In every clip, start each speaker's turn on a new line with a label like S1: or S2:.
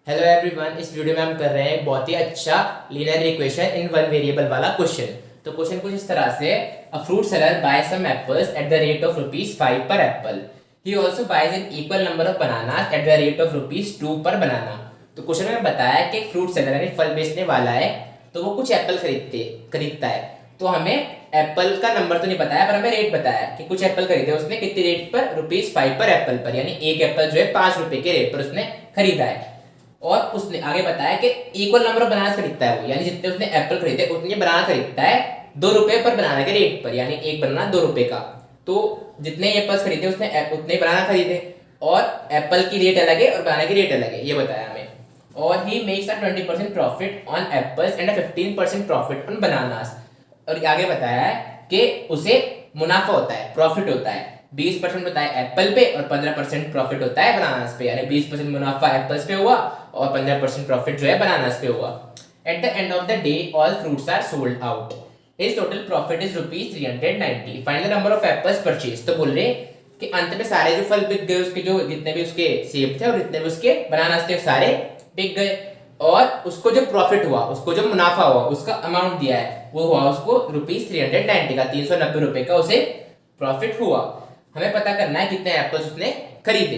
S1: Hello everyone, इस video में हम कर रहे हैं एक बहुत ही अच्छा linear equation in one variable वाला क्वेश्चन। तो क्वेश्चन कुछ इस तरह से, a fruit seller buy some apples at the rate of ₹5 per apple. He also buys an equal number of bananas at the rate of ₹2 per बनाना। तो question में बताया कि एक फ्रूट सेलर यानी फल बेचने वाला है, तो वो कुछ एप्पल खरीदता है। तो हमें एप्पल का नंबर तो नहीं बताया, पर हमें रेट बताया कि कुछ एप्पल खरीदे उसने कितने रेट पर, ₹5 पर एप्पल पर, यानी एक एप्पल जो है ₹5 के रेट पर उसने खरीदा है। और उसने आगे बताया कि इक्वल नंबर ऑफ बनाना खरीदता है वो, यानी जितने उसने एप्पल खरीदे उतने बनाना खरीदता है ₹2 पर बनाना के रेट पर, यानी एक बनाना ₹2 का। तो जितने एप्पल्स खरीदे उसने उतने बनाना खरीदे, और एप्पल की रेट अलग है और बनाना की रेट अलग है, ये बताया हमें। और he makes a 20% profit on apples and a 15% profit on bananas. और आगे बताया है कि उसे मुनाफा होता है, प्रॉफिट होता है 20% होता है एप्पल पे और 15% प्रॉफिट होता है बनानास पे, यानी 20% मुनाफा एप्पल्स पे हुआ और 15% प्रॉफिट जो है बनानास पे हुआ। At the end of the day all fruits are sold out. His total profit is ₹390। Find the number of apples purchase. तो बोल रहे कि अंत में सारे जो फल बिक गए उसके, जो जितने भी उसके सेब थे और जितने भी उसके बनानास थे सारे बिक गए, और उसको जो प्रॉफिट हुआ, उसको जो मुनाफा हुआ, उसका अमाउंट दिया है वो हुआ उसको ₹390 का, ₹390 का उसे प्रॉफिट हुआ। हमें पता करना है कितने एप्पल्स उसने खरीदे।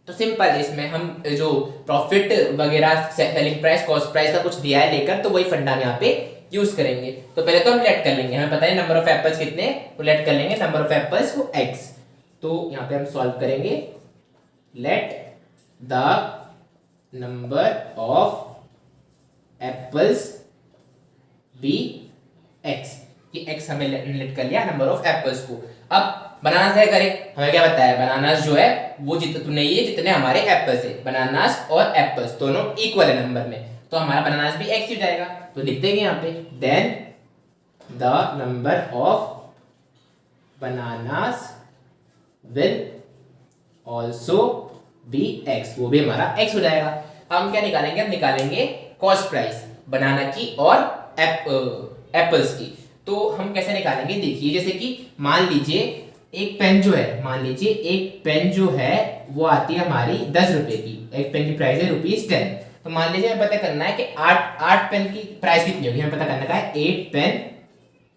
S1: तो सिंपल है, इसमें हम जो प्रॉफिट वगैरह, सेलिंग प्राइस, कॉस्ट प्राइस का कुछ दिया है लेकर, तो वही फंडा हम यहाँ पे यूज करेंगे। तो पहले तो हम लेट कर लेंगे, हमें पता है नंबर ऑफ एप्पल्स कितने, तो लेट कर लेंगे नंबर ऑफ एप्पल्स को x। तो यहाँ पे हम सॉल्व करेंगे, let the number of apples be x। कि x हमने लेट कर लिया नंबर ऑफ एप्पल्स को। अब बनाना क्या करें, हमें क्या बताया, बनानास जो है वो जितने ये जितने हमारे एप्पल्स है, बनानास और एप्पल्स दोनों इक्वल है नंबर में, तो हमारा बनानास भी x ही हो जाएगा। तो लिख देंगे यहाँ पे, then the number of bananas will also be x, वो भी हमारा x हो जाएगा। अब हम क्या निकालेंगे, हम निकालेंगे कॉस्ट प्राइस बनाना की और एप्पल्स की। तो हम कैसे निकालेंगे, देखिए जैसे कि मान लीजिए एक पेन जो है, मान लीजिए एक पेन जो है वो आती है हमारी ₹10 की, एक पेन की प्राइस है ₹10। तो मान लीजिए हमें पता करना है कि आठ पेन की प्राइस कितनी होगी, हमें पता करना है 8 पेन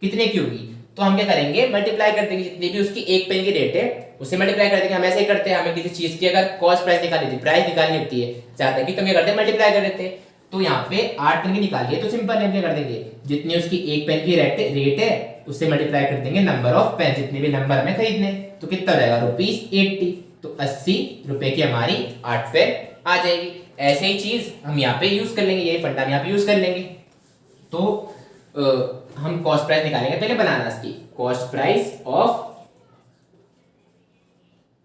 S1: कितने की होगी। तो हम क्या करेंगे, मल्टीप्लाई कर देंगे, जितनी भी उसकी एक पेन की रेट है उससे मल्टीप्लाई कर देंगे। हम ऐसे ही करते हैं, हमें किसी चीज की अगर कॉस्ट प्राइस निकालनी थी, प्राइस निकालनी होती है चाहते कि, तो क्या करते हैं, मल्टीप्लाई कर देते हैं। तो यहाँ पे 8 पेन की निकालिए, तो सिंपल है, क्या कर देंगे, जितनी उसकी एक पेन की रेट है उससे मल्टीप्लाई कर देंगे नंबर ऑफ पेन, जितने भी नंबर हमें खरीदने, तो कितना हो जाएगा, ₹80। तो ₹80 की हमारी 8 पेन आ जाएगी। ऐसे ही चीज हम यहाँ पे यूज कर लेंगे, यही फंडा हम यहाँ पे यूज कर लेंगे। तो हम कॉस्ट प्राइस निकालेंगे पहले बनानास की, cost price of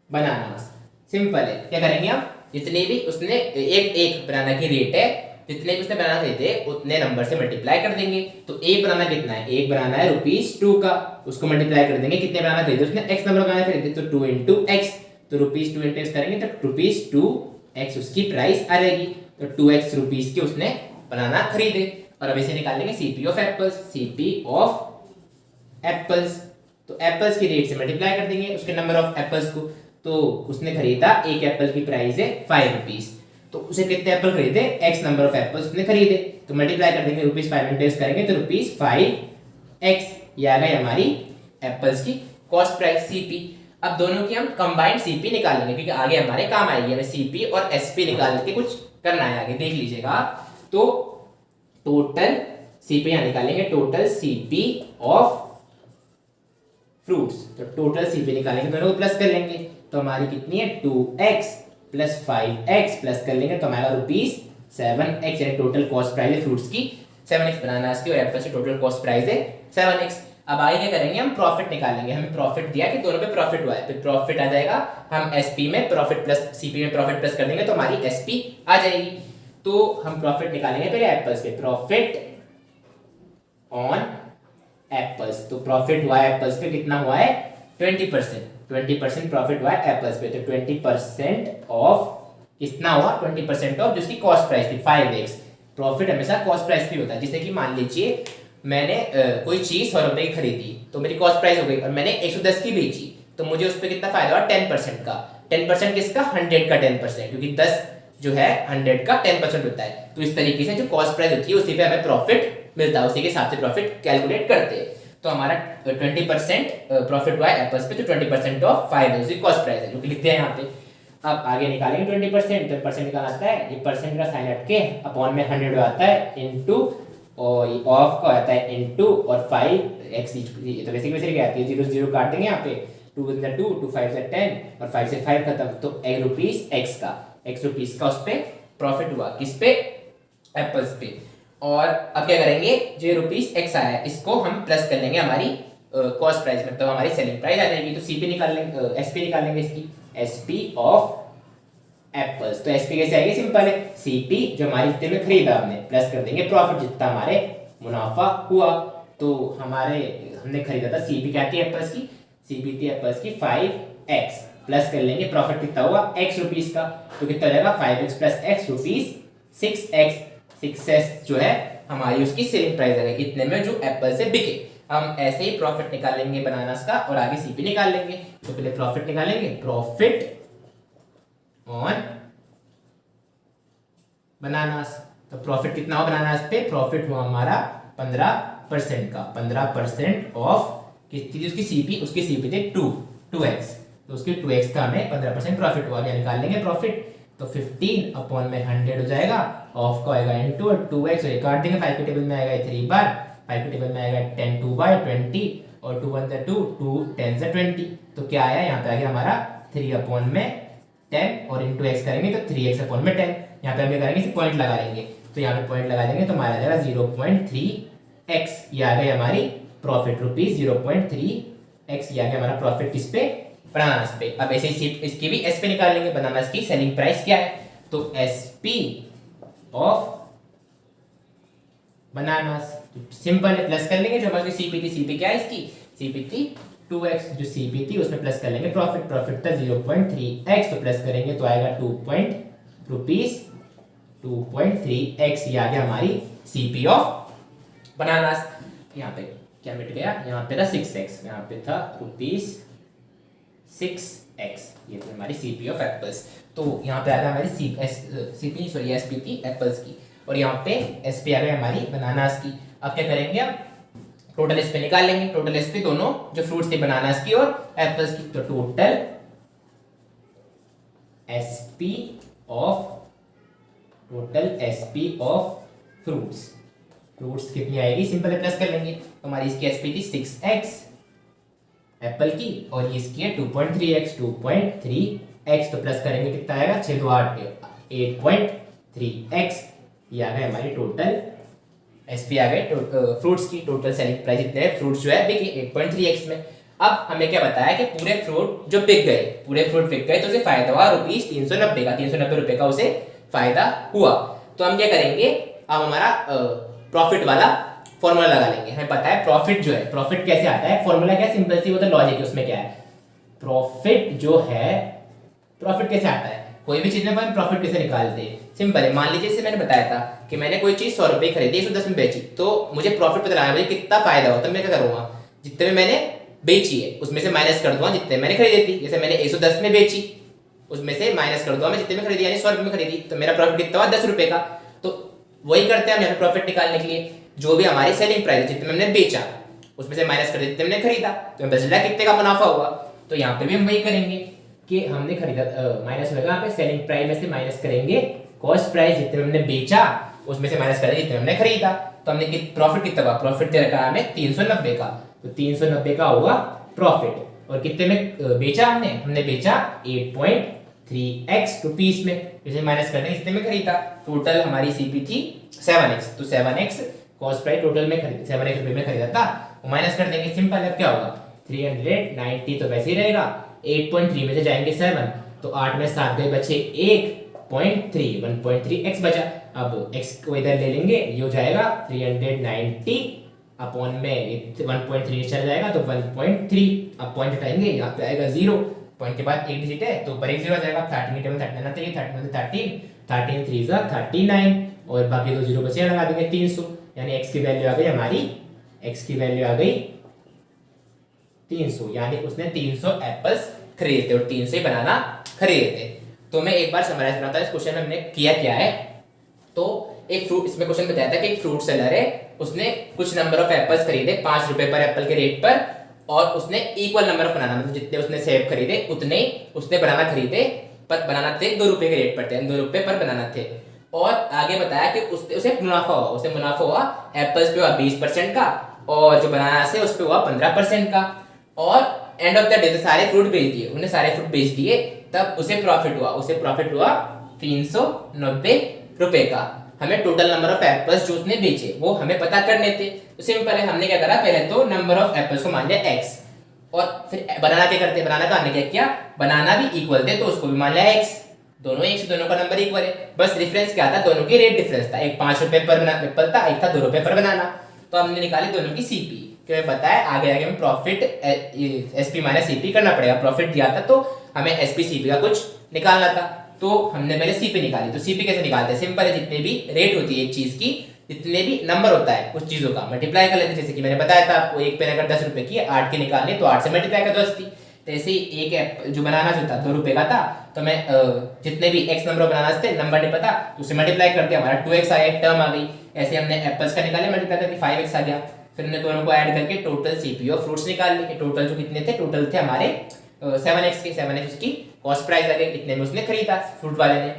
S1: bananas. Simple है, क्या करेंगे हम, जितने भी उसने एक बनाना की रेट है, जितने भी उसने बनाना खरीदे उतने नंबर से मल्टीप्लाई कर देंगे। तो एक बनाना कितना है, एक बनाना है ₹2 का, उसको मल्टीप्लाई कर देंगे, कितने बनाना खरीदे उसने, x नंबर बनाना खरीदे, तो 2 इंटू x। तो ₹2 इंटू x करेंगे तो ₹2x उसकी प्राइस आ जाएगी। तो 2x रुपीज की उसने बनाना खरीदे। और अब इसे निकाल लेंगे CP of apples, CP of apples. तो एप्पल्स की रेट से मल्टीप्लाई कर देंगे उसके नंबर ऑफ एप्पल्स को। तो उसने खरीदा, एक एप्पल की प्राइस है ₹5, तो उसे कितने एप्पल खरीदे, x नंबर ऑफ एप्पल्स उसने खरीदे, तो मल्टीप्लाई कर देंगे, ₹5 इंटू x करेंगे तो ₹5x, ये आ गई हमारी एप्पल्स की कॉस्ट प्राइस सीपी। अब दोनों की हम कंबाइंड सीपी निकाल लेंगे, क्योंकि आगे हमारे काम आएगी, हमें सीपी और एसपी निकाल के कुछ करना है आगे, देख लीजिएगा। तो टोटल सीपी यहाँ निकालेंगे, टोटल सीपी ऑफ फ्रूट्स। तो टोटल सीपी निकालेंगे, दोनों को प्लस कर लेंगे, तो हमारी कितनी है, 2x प्लस 5x प्लस कर लेंगे तो हमारा ₹7x, यानी टोटल कॉस्ट प्राइस है फ्रूट्स की 7x, बनानास की और एप्पल्स की टोटल कॉस्ट प्राइस है 7x। अब आगे क्या करेंगे, हम प्रॉफिट निकालेंगे, हमें प्रॉफिट दिया कि दोनों पे प्रॉफिट हुआ है, तो प्रॉफिट आ जाएगा, हम एसपी में प्रॉफिट प्लस सीपी में प्रॉफिट प्लस कर देंगे तो हमारी एसपी आ जाएगी। तो हम प्रॉफिट निकालेंगे पहले एप्पल्स पे, प्रॉफिट ऑन एप्पल्स। तो प्रॉफिट हुआ है एप्पल्स पे, कितना हुआ है, 20% प्रॉफिट हुआ है एप्पल्स पे। तो 20% ऑफ कितना हुआ, 20% ऑफ जिसकी कॉस्ट प्राइस थी 5x। प्रॉफिट हमेशा कॉस्ट प्राइस पे होता है, जैसे कि मान लीजिए मैंने कोई चीज ₹100 की खरीदी, तो मेरी कॉस्ट प्राइस हो गई, और मैंने 110 की बेची, तो मुझे उस पर कितना फायदा हुआ, 10% का। 10% किसका, 100 का 10%, क्योंकि 10 जो है 100 का 10% होता है। तो इस तरीके से जो कॉस्ट प्राइस होती है उसी पे हमें प्रॉफिट मिलता है, उसी के हिसाब से प्रॉफिट कैलकुलेट करते हैं। तो हमारा 20% प्रॉफिट हुआ है एप्पल्स पे, तो 20% ऑफ 5 है, उसकी कॉस्ट प्राइस है जो कि लिखते हैं यहाँ पे। अब आगे निकालेंगे 20%, तो परसेंट निकालना आता है, ये परसेंट का साइन हटके अपॉन में 100 आता है इनटू और ऑफ का आता है इनटू और 5x, तो बेसिक में क्या आती है, 0 0 काट देंगे यहाँ पे, 2 × 2 2 5 × 10 और 5 से 5 खत्म, तो x रुपीस का उस पे प्रॉफिट हुआ, किस पे, एप्पल्स पे। और अब क्या करेंगे, जो ₹x आया है इसको हम प्लस कर लेंगे हमारी कॉस्ट प्राइस में, मतलब हमारी सेलिंग प्राइस आ जाएगी। तो सीपी निकाल लेंगे, एसपी निकाल लेंगे इसकी, एसपी ऑफ एप्पल्स। तो एसपी कैसे आएगी, सिंपल है, सीपी जो हमारी जितने में खरीदा हमने प्लस कर देंगे प्रॉफिट जितना हमारे मुनाफा हुआ। तो हमारे हमने खरीदा था, सीपी क्या थी एप्पल्स की, सीपी थी एप्पल्स की 5x, प्लस कर लेंगे प्रॉफिट कितना हुआ x रुपीस का, तो कितना हो जाएगा 5x plus x rupees 6x, 6x जो है हमारी उसकी सेलिंग प्राइस है, इतने में जो एप्पल से बिके। हम ऐसे ही प्रॉफिट निकालेंगे बनानास का और आगे सीपी निकाल लेंगे। तो पहले प्रॉफिट निकालेंगे, प्रॉफिट ऑन बनानास। तो प्रॉफिट कितना हुआ बनानास पे, प्रॉफिट हुआ हमारा 15% का, 15% ऑफ कितनी थी उसकी सीपी, उसकी सीपी थे 2x, तो उसके 2x का हमें 15% प्रॉफिट हुआ। निकाल लेंगे प्रॉफिट, तो 15 अपॉन में 100 हो जाएगा, ऑफ का आएगा इनटू और 2x, और ये काट देंगे, 5 के टेबल में आएगा 3 बार, 5 के टेबल में आएगा 10 2 बार 20 और 2 1 2 2 10 से 20। तो क्या आया यहाँ पे, आ गया हमारा 3 अपॉन में 10 और इनटू x करेंगे तो 3x अपॉन में 10। यहाँ पे हम क्या करेंगे, पॉइंट लगा लेंगे, तो यहाँ पे पॉइंट लगा देंगे तो हमारा जाएगा 0.3x, ये आ गई हमारी प्रॉफिट रुपीज 0.3x, ये आ गया हमारा प्रॉफिट किस पे, बनानास पे। अब ऐसे ही इसकी भी एस पे निकाल लेंगे, बनानास की सेलिंग प्राइस क्या है, तो एसपी ऑफ बनानास, सिंपल है, प्लस कर लेंगे जो हमारी सीपी थी, सीपी क्या है इसकी, सीपी थी 2x, जो सीपी थी उसमें प्लस कर लेंगे प्रॉफिट, प्रॉफिट था 0.3x, तो प्लस करेंगे तो आएगा 2.3x, ये आ गया हमारी सीपी ऑफ बनानास। यहाँ पे क्या मिट गया, यहाँ पे था 6x, यहाँ पे था ₹6x, ये तो हमारी सीपी ऑफ एप्पल्स। तो यहाँ पे आ गया हमारी सीपी सॉरी एसपी थी एप्पल्स की, और यहाँ पे एसपी आ गई हमारी बनानास की। अब क्या करेंगे, अब टोटल एसपी निकाल लेंगे, टोटल एसपी दोनों जो फ्रूट्स थे बनानास की और एप्पल्स की, तो टोटल एसपी ऑफ फ्रूट्स कितनी आएगी, सिंपल है, प्लस कर लेंगे, तो हमारी इसकी एसपी थी 6x एप्पल की, और ये इसकी है 2.3x, तो प्लस करेंगे कितना आएगा, 6 2 8 8.3x, ये आ गए हमारी टोटल एसपी, आ गए फ्रूट्स की टोटल सेलिंग प्राइस, इतने फ्रूट्स जो है बिकी 8.3x में। अब हमें क्या बताया कि पूरे फ्रूट जो बिक गए, तो उसे फायदा हुआ ₹390 का, 390 रुपए का उसे फायदा हुआ। तो हम क्या करेंगे, अब हमारा प्रॉफिट वाला फॉर्मूला लगा लेंगे। हमें पता है प्रॉफिट जो है, प्रॉफिट कैसे आता है, फॉर्मूला क्या, सिंपल सी वो तो लॉजिक है, उसमें क्या है, प्रॉफिट जो है, प्रॉफिट कैसे आता है, कोई भी चीज में अपन प्रॉफिट कैसे निकालते हैं, सिंपल है। मान लीजिए जैसे मैंने बताया था कि मैंने कोई चीज 100 रुपए खरीदी, 110 में बेची, तो मुझे प्रॉफिट पता लगाना, मुझे कितना फायदा हो, तो मैं क्या करूंगा, जितने में मैंने बेची है उसमें से माइनस कर दूंगा जितने मैंने खरीदी थी। जैसे मैंने 110 में बेची, उसमें से माइनस कर दूंगा मैं जितने में खरीदी, यानी 100 रुपए में खरीदी, तो मेरा प्रॉफिट कितना हुआ, 10 रुपए का। तो वही करते हैं हम यहाँ पे प्रॉफिट निकालने के लिए, जो भी हमारी सेलिंग प्राइस है, जितने हमने बेचा उसमें से माइनस कर दिया जितने हमने खरीदा, तो हमें पता चला कितने का मुनाफा हुआ। तो यहाँ पे भी हम वही करेंगे कि हमने खरीदा, माइनस होगा यहाँ पे सेलिंग प्राइस में से माइनस करेंगे कॉस्ट प्राइस, जितने हमने बेचा उसमें से माइनस करेंगे जितने हमने खरीदा, तो हमने प्रॉफिट कितना हुआ, प्रॉफिट दे रखा है हमें 390 का, तो 390 का हुआ प्रॉफिट। और कितने में बेचा हमने बेचा 8.3x रुपीस में, इसे माइनस करने जितने में खरीदा, टोटल हमारी सीपी थी 7x, तो 7x कॉस्ट प्राइस टोटल में 7x रुपए में खरीदा था, वो माइनस कर देंगे, सिंपल है, क्या होगा 390, तो वैसे ही रहेगा, 8.3 में से जाएंगे 7, तो 8 में 7 गए, बचे 1.3 बचा। अब x को इधर ले लेंगे, ये हो जाएगा 390 अपॉन में 1.3 चल जाएगा, तो 1.3, अब पॉइंट हटाएंगे, यहाँ पे आएगा 0, पॉइंट के बाद एक डिजिट है तो ऊपर एक 0 आ जाएगा, 13 टेबल 39 आते हैं, 13 3 39, और बाकी दो 0 बचे, लगा देंगे 300, यानी x की वैल्यू आ गई हमारी, x की वैल्यू आ गई 300, यानी उसने 300 एप्पल्स खरीदे थे और 300 ही बनाना खरीदे थे। तो मैं एक बार समराइज कराता हूँ इस क्वेश्चन में हमने किया क्या है। तो एक फ्रूट, इसमें क्वेश्चन बताया था कि एक फ्रूट सेलर है, उसने कुछ नंबर ऑफ एप्पल्स खरीदे 5 रुपए पर एप्पल के रेट पर, और उसने इक्वल नंबर ऑफ बनाना, मतलब जितने उसने सेब खरीदे उतने उसने बनाना खरीदे, पर बनाना थे 2 रुपए के रेट पर थे, 2 रुपए पर बनाना थे। और आगे बताया कि उसे मुनाफा हुआ एप्पल्स पे हुआ 20% का, और जो बनाना से उस पे हुआ 15% का। और एंड ऑफ द डे सारे फ्रूट बेच दिए, उन्हें सारे फ्रूट बेच दिए, तब उसे प्रॉफिट हुआ 390 रुपए का। हमें टोटल नंबर ऑफ एप्पल्स जो उसने बेचे वो हमें पता करने थे। तो सिंपल है, हमने क्या करा, पहले तो नंबर ऑफ एप्पल्स को मान लिया x, और फिर बनाना क्या करते, बनाना का हमने क्या किया, बनाना भी इक्वल थे तो उसको भी मान लिया x, दोनों एक, दोनों का नंबर इक्वल है। बस डिफरेंस क्या था, दोनों की रेट डिफरेंस था, एक 5 रुपए पर एप्पल था, एक था 2 रुपए पर बनाना। तो हमने निकाली दोनों की सीपी, क्योंकि पता है आगे आगे में प्रॉफिट एसपी माइनस सीपी करना पड़ेगा। प्रॉफिट दिया था तो हमें एसपी सीपी का कुछ निकालना था, तो हमने पहले सीपी निकाली। तो सीपी कैसे निकालते हैं, सिंपल है, जितने भी रेट होती है एक चीज की, जितने भी नंबर होता है कुछ चीजों का मल्टीप्लाई कर लेते हैं। जैसे कि मैंने बताया था आपको, एक पेन अगर 10 रुपए की 8 के निकालने तो 8 से मल्टीप्लाई कर दो 80। तो ऐसे ही एक एप्पल जो बनाना जो था 2 रुपए का था, तो मैं जितने भी x नंबर ऑफ बनाना थे, नंबर नहीं पता तो उसे मल्टीप्लाई कर दिया, हमारा 2x आया, एक टर्म आ गई। ऐसे हमने एप्पल्स का निकाले, मल्टीप्लाई करके 5x आ गया। फिर हमने दोनों को ऐड करके टोटल सीपी ऑफ फ्रूट्स निकाल लिए। टोटल जो कितने थे, टोटल थे हमारे 7x के, 7x उसकी कॉस्ट प्राइस आ गई, कितने में उसने खरीदा फ्रूट वाले ने।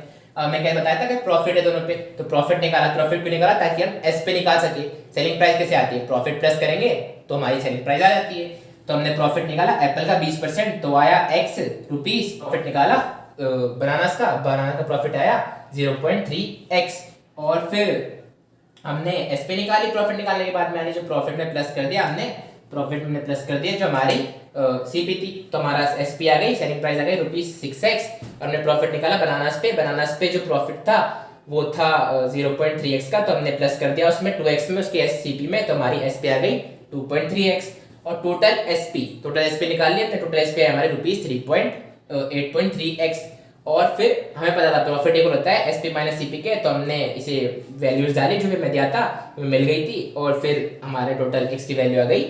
S1: मैं क्या बताया था कि प्रॉफिट है दोनों पे, तो प्रॉफिट निकाला। प्रॉफिट क्यों निकाला, ताकि हम एस पे निकाल सके। सेलिंग प्राइस कैसे आती है, प्रॉफिट प्लस करेंगे तो हमारी सेलिंग प्राइस आ जाती है। तो हमने प्रॉफिट निकाला एप्पल का 20%, तो आया x रुपीस। प्रॉफिट निकाला बनाना का प्रॉफिट आया 0.3x। और फिर हमने एस पे निकाली। प्रॉफिट निकालने के बाद मैंने जो प्रॉफिट में प्लस कर दिया, हमने प्रॉफिट में प्लस कर दिया जो हमारी सीपी थी, तो हमारा एसपी आ गई, सेलिंग प्राइस आ गई ₹6x। और हमने प्रॉफिट निकाला बनानास पे जो प्रॉफिट था वो था 0.3x का, तो हमने प्लस कर दिया उसमें 2x में, उसके एससीपी में, तो हमारी एसपी आ गई 2.3x। और टोटल एसपी निकाल लिया, तो टोटल एसपी हमारे ₹8.3x। और फिर हमें पता था प्रॉफिट इक्वल होता है एसपी माइनस सीपी के, तो हमने इसे वैल्यूज डाली जो भी मैं दिया था मिल गई थी, और फिर हमारे टोटल एक्स की वैल्यू आ गई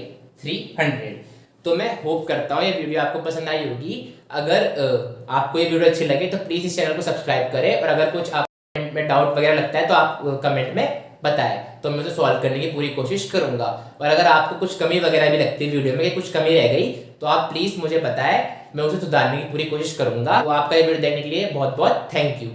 S1: 300। तो मैं होप करता हूँ ये वीडियो आपको पसंद आई होगी। अगर आपको ये वीडियो अच्छी लगे तो प्लीज़ इस चैनल को सब्सक्राइब करें, और अगर कुछ आप कमेंट में डाउट वगैरह लगता है तो आप कमेंट में बताएं, तो मैं उसे सॉल्व करने की पूरी कोशिश करूंगा। और अगर आपको कुछ कमी वगैरह भी लगती है वीडियो में कि कुछ कमी रह गई, तो आप प्लीज़ मुझे बताएं, मैं उसे सुधारने की पूरी कोशिश करूंगा। तो आपका ये वीडियो देखने के लिए बहुत बहुत थैंक यू।